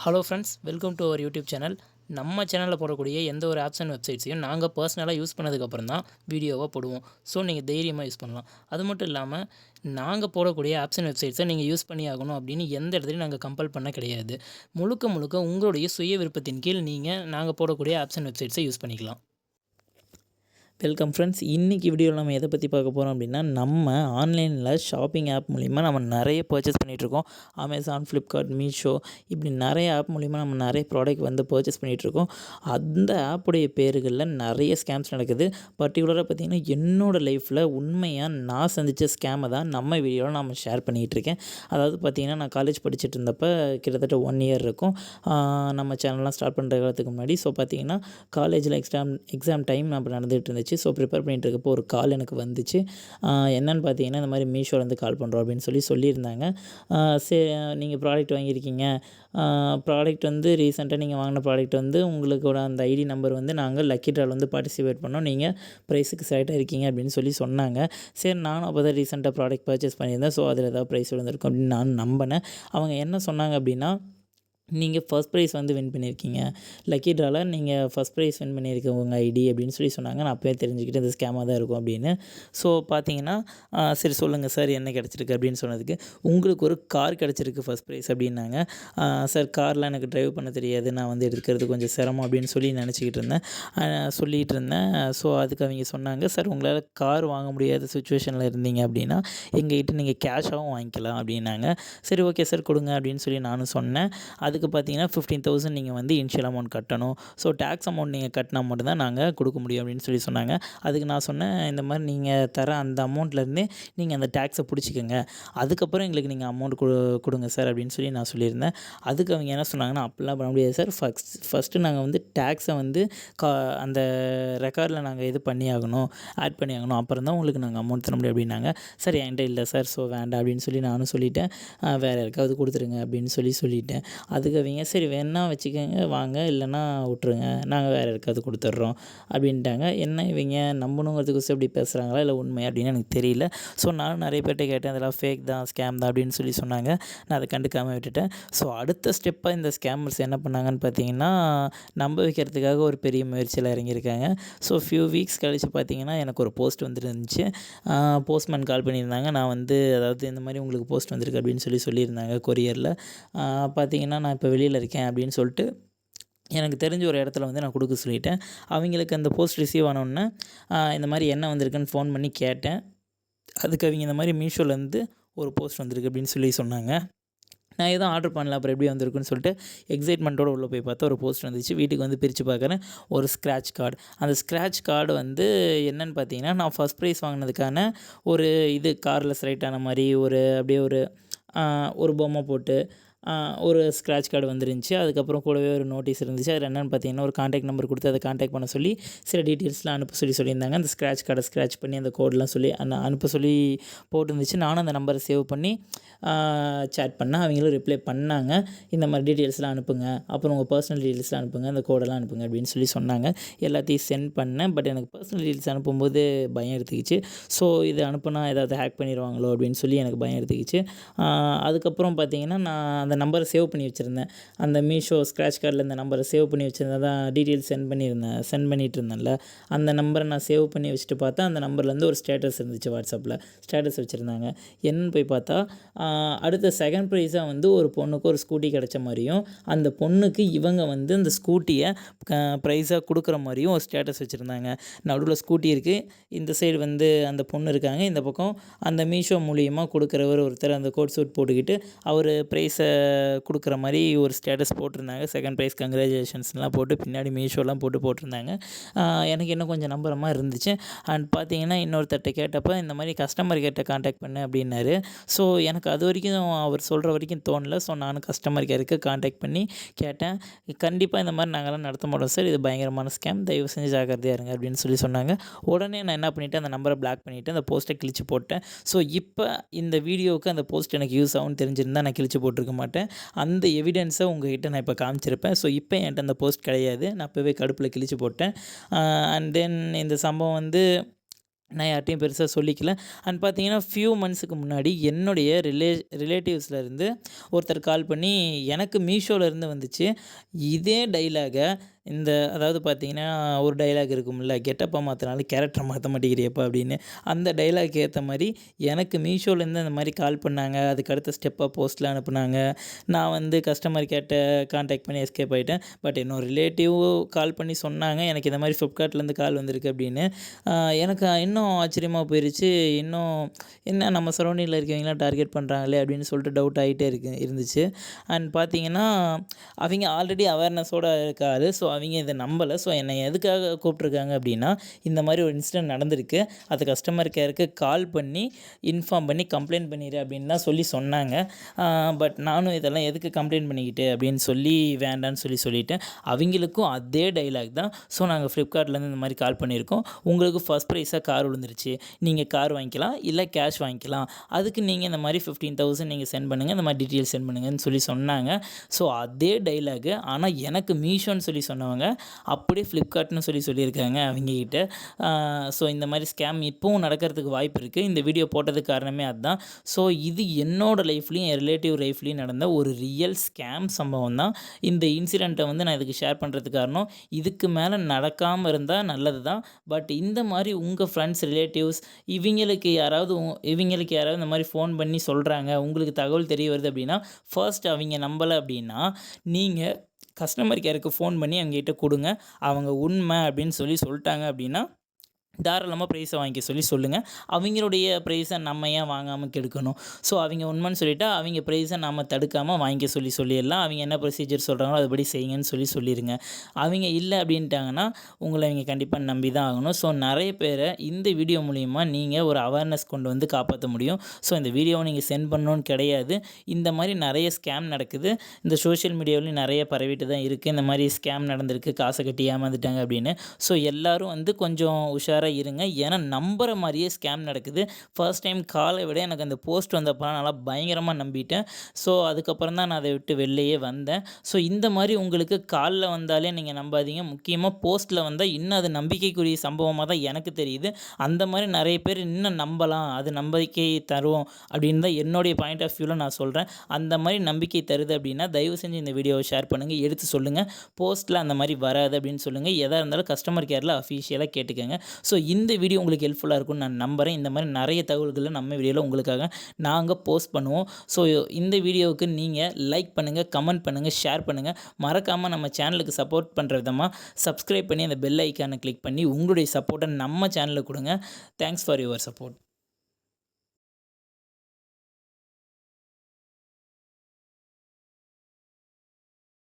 Hello friends, welcome to our YouTube channel. நம்ம சேனலில் போடக்கூடிய எந்த ஒரு ஆப்ஸ் அண்ட் வெப்சைட்ஸையும் நாங்கள் பர்சனலாக யூஸ் பண்ணதுக்கப்புறம் தான் வீடியோவாக போடுவோம். ஸோ நீங்கள் தைரியமாக யூஸ் பண்ணலாம். அது மட்டும் இல்லாமல் நாங்கள் போடக்கூடிய ஆப்ஸ் அண்ட் வெப்சைட்ஸை நீங்கள் யூஸ் பண்ணி ஆகணும் அப்படின்னு எந்த இடத்துலையும் நாங்கள் கம்பல் பண்ண கிடையாது. முழுக்க முழுக்க உங்களுடைய சுய விருப்பத்தின் கீழ் நாங்கள் போடக்கூடிய ஆப்ஸ் அண்ட் வெப்சைட்ஸை யூஸ் பண்ணிக்கலாம். Welcome friends. இன்றைக்கி வீடியோவில் நம்ம எதை பற்றி பார்க்க போகிறோம் அப்படின்னா, நம்ம ஆன்லைனில் ஷாப்பிங் ஆப் மூலிமா நம்ம நிறைய பர்ச்சேஸ் பண்ணிகிட்ருக்கோம். அமேசான், ஃப்ளிப்கார்ட், மீஷோ இப்படி நிறைய ஆப் மூலிமா நம்ம நிறைய ப்ராடக்ட் பர்ச்சேஸ் பண்ணிகிட்ருக்கோம். அந்த ஆப்புடைய பேர்களில் நிறைய ஸ்கேம்ஸ் நடக்குது. பர்டிகுலராக பார்த்திங்கன்னா என்னோடய லைஃப்பில் உண்மையாக நான் சந்தித்த ஸ்கேமை தான் நம்ம வீடியோவில் நம்ம ஷேர் பண்ணிகிட்ருக்கேன். அதாவது பார்த்திங்கன்னா, நான் காலேஜ் படிச்சுட்டு இருந்தப்போ கிட்டத்தட்ட 1 இயர் இருக்கும் நம்ம சேனல்லாம் ஸ்டார்ட் பண்ணுற காலத்துக்கு முன்னாடி. ஸோ பார்த்திங்கன்னா காலேஜில் எக்ஸாம் டைம் அப்போ நடந்துகிட்டு இருந்துச்சு. ஸோ ப்ரிப்பேர் பண்ணிகிட்டு இருக்கப்போ ஒரு கால் எனக்கு வந்துச்சு. என்னென்னு பார்த்தீங்கன்னா, இந்த மாதிரி மீஷோலேருந்து கால் பண்ணுறோம் அப்படின்னு சொல்லியிருந்தாங்க. சரி, நீங்கள் ப்ராடக்ட் வாங்கியிருக்கீங்க, ப்ராடக்ட் ரீசெண்டாக நீங்கள் வாங்கின ப்ராடக்ட் உங்களுக்கோட அந்த ஐடி நம்பர் நாங்கள் லக்கி ட்ராவில் பார்ட்டிசிபேட் பண்ணோம், நீங்கள் ப்ரைஸுக்கு செலக்ட் ஆகிருக்கீங்க அப்படின்னு சொன்னாங்க. சரி, நானும் அப்போ தான் ரீசெண்டாக ப்ராடக்ட் பர்ச்சேஸ் பண்ணியிருந்தேன். ஸோ அதில் ஏதாவது ப்ரைஸ் விழுந்திருக்கும் அப்படின்னு நான் நம்பினேன். அவங்க என்ன சொன்னாங்க அப்படின்னா, நீங்கள் ஃபஸ்ட் ப்ரைஸ் வின் பண்ணியிருக்கீங்க, லக்கி ட்ராவில் நீங்கள் ஃபஸ்ட் ப்ரைஸ் வின் பண்ணியிருக்கீங்க உங்கள் ஐடி அப்படின்னு சொன்னாங்க. நான் அப்போயே தெரிஞ்சுக்கிட்டு இந்த ஸ்கேமாக தான் இருக்கும் அப்படின்னு. ஸோ பார்த்தீங்கன்னா, சரி சொல்லுங்கள் சார் என்ன கிடச்சிருக்கு அப்படின்னு சொன்னதுக்கு, உங்களுக்கு ஒரு கார் கிடச்சிருக்கு ஃபஸ்ட் ப்ரைஸ் அப்படின்னாங்க. சார் கார்லாம் எனக்கு ட்ரைவ் பண்ண தெரியாது, நான் எடுக்கிறது கொஞ்சம் சிரமம் அப்படின்னு நினச்சிக்கிட்டு இருந்தேன் சொல்லிகிட்டு இருந்தேன். ஸோ அதுக்கு அவங்க சொன்னாங்க, சார் உங்களால் கார் வாங்க முடியாத சுச்சுவேஷனில் இருந்தீங்க அப்படின்னா எங்கள்கிட்ட நீங்கள் கேஷாகவும் வாங்கிக்கலாம் அப்படின்னாங்க. சரி ஓகே சார் கொடுங்க அப்படின்னு நானும் சொன்னேன். அதுக்கு பார்த்தீங்கன்னா 15,000 நீங்கள் இனிஷியல் அமௌண்ட் கட்டணும். ஸோ டேக்ஸ் அமௌண்ட் நீங்கள் கட்டினா மட்டும் தான் நாங்கள் கொடுக்க முடியும் அப்படின்னு சொன்னாங்க. அதுக்கு நான் சொன்னேன், இந்த மாதிரி நீங்கள் தர அந்த அமௌண்ட்லேருந்தே நீங்கள் அந்த டேக்ஸை பிடிச்சிக்கோங்க, அதுக்கப்புறம் எங்களுக்கு நீங்கள் அமௌண்ட் கொடுங்க சார் அப்படின்னு நான் சொல்லியிருந்தேன். அதுக்கு அவங்க என்ன சொன்னாங்கன்னா, அப்படிலாம் பண்ண முடியாது சார், ஃபஸ்ட்டு நாங்கள் டேக்ஸை அந்த ரெக்கார்டில் நாங்கள் இது பண்ணி ஆகணும், ஆட் பண்ணி ஆகணும், அப்புறம் தான் உங்களுக்கு நாங்கள் அமௌண்ட் தர முடியும் அப்படின்னாங்க. சார் என்கிட்ட இல்லை சார், ஸோ வேண்டாம் அப்படின்னு நானும் சொல்லிட்டேன். வேறு யாருக்காவது கொடுத்துருங்க அப்படின்னு சொல்லிட்டேன். அதுக்கு அவங்க சரி வேணா வச்சுக்கோங்க வாங்க, இல்லைன்னா விட்ருங்க, நாங்கள் வேறு யாருக்காவது கொடுத்துட்றோம் அப்படின்ட்டாங்க. என்ன இவங்க நம்பணுங்கிறதுக்கு இப்படி பேசுகிறாங்களா இல்லை உண்மை அப்படின்னு எனக்கு தெரியல. ஸோ நானும் நிறைய பேர்கிட்ட கேட்டேன், அதெல்லாம் ஃபேக் தான், ஸ்கேம் தான் அப்படின்னு சொன்னாங்க. நான் அதை கண்டுக்காமல் விட்டுட்டேன். ஸோ அடுத்த ஸ்டெப்பாக இந்த ஸ்கேமர்ஸ் என்ன பண்ணாங்கன்னு பார்த்தீங்கன்னா, நம்ப வைக்கிறதுக்காக ஒரு பெரிய முயற்சியில் இறங்கியிருக்காங்க. ஸோ ஃபியூ வீக்ஸ் கழித்து பார்த்தீங்கன்னா எனக்கு ஒரு போஸ்ட் வந்துருந்துச்சு. போஸ்ட்மேன் கால் பண்ணியிருந்தாங்க. நான் அதாவது இந்த மாதிரி உங்களுக்கு போஸ்ட் வந்திருக்கு அப்படின்னு சொல்லியிருந்தாங்க கொரியரில். பார்த்தீங்கன்னா நான் இப்போ வெளியில் இருக்கேன் அப்படின்னு சொல்லிட்டு எனக்கு தெரிஞ்ச ஒரு இடத்துல நான் கொடுக்க சொல்லிட்டேன். அவங்களுக்கு அந்த போஸ்ட் ரிசீவ் ஆனோடனே இந்த மாதிரி என்ன வந்திருக்குன்னு ஃபோன் பண்ணி கேட்டேன். அதுக்கு அவங்க இந்த மாதிரி மீஷோலேருந்து ஒரு போஸ்ட் வந்திருக்கு அப்படின்னு சொன்னாங்க. நான் எதுவும் ஆர்டர் பண்ணல, அப்புறம் எப்படி வந்திருக்குன்னு சொல்லிட்டு எக்ஸைட்மெண்ட்டோடு உள்ளே போய் பார்த்தா ஒரு போஸ்ட் வந்துச்சு. வீட்டுக்கு பிரித்து பார்க்குறேன், ஒரு ஸ்க்ராட்ச் கார்டு. அந்த ஸ்க்ராட்ச் கார்டு என்னென்னு பார்த்தீங்கன்னா, நான் ஃபஸ்ட் ப்ரைஸ் வாங்கினதுக்கான ஒரு இது காரில் செலக்ட் ஆன மாதிரி அப்படியே ஒரு பொம்மை போட்டு ஒரு ஸ்க்ராட்ச் கார்டு வந்துருந்துச்சு. அதுக்கப்புறம் கூடவே ஒரு நோட்டீஸ் இருந்துச்சு. அதில் என்னென்னு பார்த்தீங்கன்னா, ஒரு கான்டாக்ட் நம்பர் கொடுத்து அதை கான்டாக்ட் பண்ண சொல்லி சில டீட்டெயில்ஸ்லாம் அனுப்ப சொல்லியிருந்தாங்க. அந்த ஸ்க்ராட்ச் கார்டை ஸ்க்ராட்ச் பண்ணி அந்த கோடெலாம் அனுப்ப சொல்லி போட்டுருந்துச்சு. நானும் அந்த நம்பரை சேவ் பண்ணி சேட் பண்ணேன். அவங்களும் ரிப்ளை பண்ணாங்க, இந்த மாதிரி டீட்டெயில்ஸ்லாம் அனுப்புங்க, அப்புறம் உங்கள் பர்சனல் டீட்டெயில்ஸ்லாம் அனுப்புங்க, அந்த கோடெல்லாம் அனுப்புங்க அப்படின்னு சொன்னாங்க. எல்லாத்தையும் சென்ட் பண்ணேன். பட் எனக்கு பர்சனல் டீட்டெயில்ஸ் அனுப்பும்போது பயம் எடுத்துக்கிச்சு. ஸோ இது அனுப்புனா ஏதாவது ஹேக் பண்ணிடுவாங்களோ அப்படின்னு எனக்கு பயம் எடுத்துக்கிச்சு. அதுக்கப்புறம் பார்த்தீங்கன்னா, நான் அந்த நம்பரை சேவ் பண்ணி வச்சுருந்தேன். அந்த மீஷோ ஸ்க்ராட்ச் கார்டில் இந்த நம்பரை சேவ் பண்ணி வச்சுருந்தேன் தான் டீட்டெயில்ஸ் சென்ட் பண்ணிகிட்டு இருந்தேன்ல, அந்த நம்பரை நான் சேவ் பண்ணி வச்சுட்டு பார்த்தா அந்த நம்பர்லேருந்து ஒரு ஸ்டேட்டஸ் இருந்துச்சு. வாட்ஸ்அப்பில் ஸ்டேட்டஸ் வச்சுருந்தாங்க. என்னன்னு போய் பார்த்தா, அடுத்த செகண்ட் ப்ரைஸாக ஒரு பொண்ணுக்கு ஒரு ஸ்கூட்டி கிடச்ச மாதிரியும், அந்த பொண்ணுக்கு இவங்க அந்த ஸ்கூட்டியை ப்ரைஸாக கொடுக்குற மாதிரியும் ஒரு ஸ்டேட்டஸ் வச்சுருந்தாங்க. நடுவில் ஸ்கூட்டி இருக்குது, இந்த சைடு அந்த பொண்ணு இருக்காங்க, இந்த பக்கம் அந்த மீஷோ மூலியமாக கொடுக்குறவர் ஒருத்தர் அந்த கோட் சூட் போட்டுக்கிட்டு அவர் ப்ரைஸை கொடுக்குற மாதிரி ஒரு ஸ்டேட்டஸ் போட்டிருந்தாங்க. செகண்ட் ப்ரைஸ் கங்க்ராச்சுலேஷன்ஸ்லாம் போட்டு பின்னாடி மீஷோலாம் போட்டிருந்தாங்க. எனக்கு இன்னும் கொஞ்சம் நம்புற மாதிரி இருந்துச்சு. அண்ட் பார்த்தீங்கன்னா, இன்னொருத்தட்ட கேட்டப்போ இந்த மாதிரி கஸ்டமர் கேர்ட்ட கான்டாக்ட் பண்ணு அப்படின்னாரு. ஸோ எனக்கு அது வரைக்கும் அவர் சொல்கிற வரைக்கும் தோணலை. ஸோ நானும் கஸ்டமர் கேருக்கு கான்டாக்ட் பண்ணி கேட்டேன். கண்டிப்பாக இந்த மாதிரி நாங்கள்லாம் நடத்த மாட்டோம் சார், இது பயங்கரமான ஸ்கேம், தயவு செஞ்சு ஜாக்கிரதையாக இருங்க அப்படின்னு சொன்னாங்க. உடனே நான் என்ன பண்ணிவிட்டேன், அந்த நம்பரை பிளாக் பண்ணிவிட்டு அந்த போஸ்ட்டை கிழிச்சு போட்டேன். ஸோ இப்போ இந்த வீடியோவுக்கு அந்த போஸ்ட் எனக்கு யூஸ் ஆகும்னு தெரிஞ்சிருந்தால் நான் கிழிச்சு போட்டிருக்க மாட்டேன். அந்த எவிடன்ஸை உங்கள்கிட்ட நான் இப்போ காமிச்சிருப்பேன். ஸோ இப்போ என்கிட்ட அந்த போஸ்ட் கிடையாது, நான் அப்போவே கடுப்பில் கிழிச்சு போட்டேன். அண்ட் தென் இந்த சம்பவம் நான் யார்ட்டயும் பெருசா சொல்லிக்கல. அண்ட் பார்த்தீங்கன்னா, ஃபியூ மந்த்ஸுக்கு முன்னாடி என்னுடைய ரிலேட்டிவ்ஸ்லேருந்து ஒருத்தர் கால் பண்ணி, எனக்கு மீஷோலேருந்து வந்துச்சு. இதே டயலாக அதாவது பார்த்தீங்கன்னா, ஒரு டயலாக் இருக்கும்ல, "கெட்டப்ப மாத்துனாலும் கேரக்டர மாத்த மாட்டேங்கிறியேப்பா" அப்படின்னு. அந்த டயலாக்க்கு ஏத்த மாரி எனக்கு மீஷோலேருந்து அந்த மாரி கால் பண்ணாங்க. அதுக்கு அடுத்த ஸ்டெப்பா போஸ்ட்லாம் அனுப்புனாங்க. நான் கஸ்டமர் கேர்ட்ட கான்டாக்ட் பண்ணி எஸ்கேப் ஆயிட்டேன். பட் என்னோட ரிலேட்டிவ் கால் பண்ணி சொன்னாங்க, "எனக்கு இந்த மாரி ஃப்ளிப்கார்ட்லேருந்து கால் வந்திருக்கு" அப்படின்னு. எனக்கு இன்னும் ஆச்சரியமா போயிருச்சு. இன்னும் என்ன நம்ம சரௌண்டிங்கில இருக்கவங்கலாம் டார்கெட் பண்ணுறாங்களே அப்படின்னு சொல்லிட்டு டவுட் ஆகிட்டே இருந்துச்சு. அண்ட் பார்த்தீங்கன்னா, அவங்க ஆல்ரெடி அவேர்னஸோட இருக்க ஆளு. ஸோ அவங்க இதை நம்பலை. ஸோ என்னை எதுக்காக கூப்பிட்ருக்காங்க அப்படின்னா, இந்த மாதிரி ஒரு இன்சிடென்ட் நடந்திருக்கு, அது கஸ்டமர் கேருக்கு கால் பண்ணி இன்ஃபார்ம் பண்ணி கம்ப்ளைண்ட் பண்ணிடு அப்படின்னு தான் சொன்னாங்க. பட் நானும் இதெல்லாம் எதுக்கு கம்ப்ளைண்ட் பண்ணிக்கிட்டு அப்படின்னு சொல்லி வேண்டான்னு சொல்லிட்டேன். அவங்களுக்கும் அதே டைலாக் தான். ஸோ நாங்கள் ஃப்ளிப்கார்ட்லேருந்து இந்த மாதிரி கால் பண்ணியிருக்கோம், உங்களுக்கு ஃபர்ஸ்ட் ப்ரைஸாக கார் விழுந்துருச்சு, நீங்கள் கார் வாங்கிக்கலாம் இல்லை கேஷ் வாங்கிக்கலாம், அதுக்கு நீங்கள் இந்த மாதிரி 15,000 நீங்கள் சென்ட் பண்ணுங்கள், இந்த மாதிரி டீட்டெயில்ஸ் சென்ட் பண்ணுங்கன்னு சொன்னாங்க. ஸோ அதே டைலாகு, ஆனால் எனக்கு மீஷோன்னு சொன்னவங்க அப்படியே ஃப்ளிப்கார்ட்னு சொல்லியிருக்காங்க அவங்ககிட்ட. ஸோ இந்த மாதிரி ஸ்கேம் இப்போவும் நடக்கிறதுக்கு வாய்ப்பு இருக்குது. இந்த வீடியோ போட்டதுக்கு காரணமே அதுதான். ஸோ இது என்னோட லைஃப்லேயும் என் ரிலேட்டிவ் லைஃப்லேயும் நடந்த ஒரு ரியல் ஸ்கேம் சம்பவம் தான். இந்த இன்சிடெண்ட்டை நான் இதுக்கு ஷேர் பண்ணுறதுக்கு காரணம், இதுக்கு மேலே நடக்காமல் இருந்தால் நல்லது தான். பட் இந்த மாதிரி உங்கள் ஃப்ரெண்ட்ஸ், ரிலேட்டிவ்ஸ் இவங்களுக்கு யாராவது இந்த மாதிரி ஃபோன் பண்ணி சொல்கிறாங்க, உங்களுக்கு தகவல் தெரிய வருது அப்படின்னா, ஃபர்ஸ்ட் அவங்க நம்பலை அப்படின்னா, நீங்கள் கஸ்டமர் கேருக்கு ஃபோன் பண்ணி அவங்ககிட்ட கொடுங்க. அவங்க உண்மை அப்படின்னு சொல்லிட்டாங்க அப்படின்னா, தாராளமாக ப்ரைஸை வாங்கிக்க சொல்லுங்கள். அவங்களுடைய ப்ரைஸை நம்ம ஏன் வாங்காமல் கெடுக்கணும்? ஸோ அவங்க உண்மைன்னு சொல்லிட்டா, அவங்க ப்ரைஸை நம்ம தடுக்காமல் வாங்கிக்க சொல்லிடலாம். அவங்க என்ன ப்ரொசீஜர் சொல்கிறாங்களோ அதுபடி செய்யுங்கன்னு சொல்லிடுங்க. அவங்க இல்லை அப்படின்ட்டாங்கன்னா, உங்களை அவங்க கண்டிப்பாக நம்பி தான் ஆகணும். ஸோ நிறைய பேரை இந்த வீடியோ மூலிமா நீங்கள் ஒரு அவேர்னஸ் கொண்டு காப்பாற்ற முடியும். ஸோ இந்த வீடியோவை நீங்கள் சென்ட் பண்ணணும்னு கிடையாது. இந்த மாதிரி நிறைய ஸ்கேம் நடக்குது. இந்த சோஷியல் மீடியாவிலையும் நிறைய பரவிட்டு தான் இருக்குது. இந்த மாதிரி ஸ்கேம் நடந்திருக்கு, காசை கட்டி ஏமாந்துட்டாங்க அப்படின்னு. ஸோ எல்லோரும் கொஞ்சம் உஷாராக இருங்க. ஏன்னா நம்புற மாதிரியே ஸ்கேம் நடக்குது. ஃபர்ஸ்ட் டைம் காலை விட எனக்கு அந்த போஸ்ட் வந்தப்போ நல்லா பயங்கரமாக நம்பிட்டேன். ஸோ அதுக்கப்புறம் தான் நான் அதை விட்டு வெளியே வந்தேன். ஸோ இந்த மாதிரி உங்களுக்கு காலில் வந்தாலே நீங்கள் நம்பாதீங்க. முக்கியமாக போஸ்ட்டில் வந்தால் இன்னும் அது நம்பிக்கைக்குரிய சம்பவமாக தான் எனக்கு தெரியுது. அந்த மாதிரி நிறைய பேர் இன்னும் நம்பலாம், அது நம்பிக்கை தரும் அப்படின்னு தான் என்னுடைய பாயிண்ட் ஆஃப் வியூவில் நான் சொல்கிறேன். அந்த மாதிரி நம்பிக்கை தருது அப்படின்னா தயவு செஞ்சு இந்த வீடியோவை ஷேர் பண்ணுங்கள், எடுத்து சொல்லுங்கள். போஸ்ட்டில் அந்த மாதிரி வராது அப்படின்னு சொல்லுங்கள். எதாக இருந்தாலும் கஸ்டமர் கேரில் அஃபிஷியலாக கேட்டுக்கோங்க. ஸோ இந்த வீடியோ உங்களுக்கு ஹெல்ப்ஃபுல்லாக இருக்கும்னு நான் நம்புகிறேன். இந்த மாதிரி நிறைய தகவல்களை நம்ம வீடியோவில் உங்களுக்காக நாங்கள் போஸ்ட் பண்ணுவோம். ஸோ இந்த வீடியோவுக்கு நீங்கள் லைக் பண்ணுங்கள், கமெண்ட் பண்ணுங்கள், ஷேர் பண்ணுங்கள். மறக்காமல் நம்ம சேனலுக்கு சப்போர்ட் பண்ணுற விதமாக சப்ஸ்கிரைப் பண்ணி அந்த பெல் ஐக்கானை கிளிக் பண்ணி உங்களுடைய சப்போர்ட்டை நம்ம சேனலுக்கு கொடுங்க. Thanks for your support.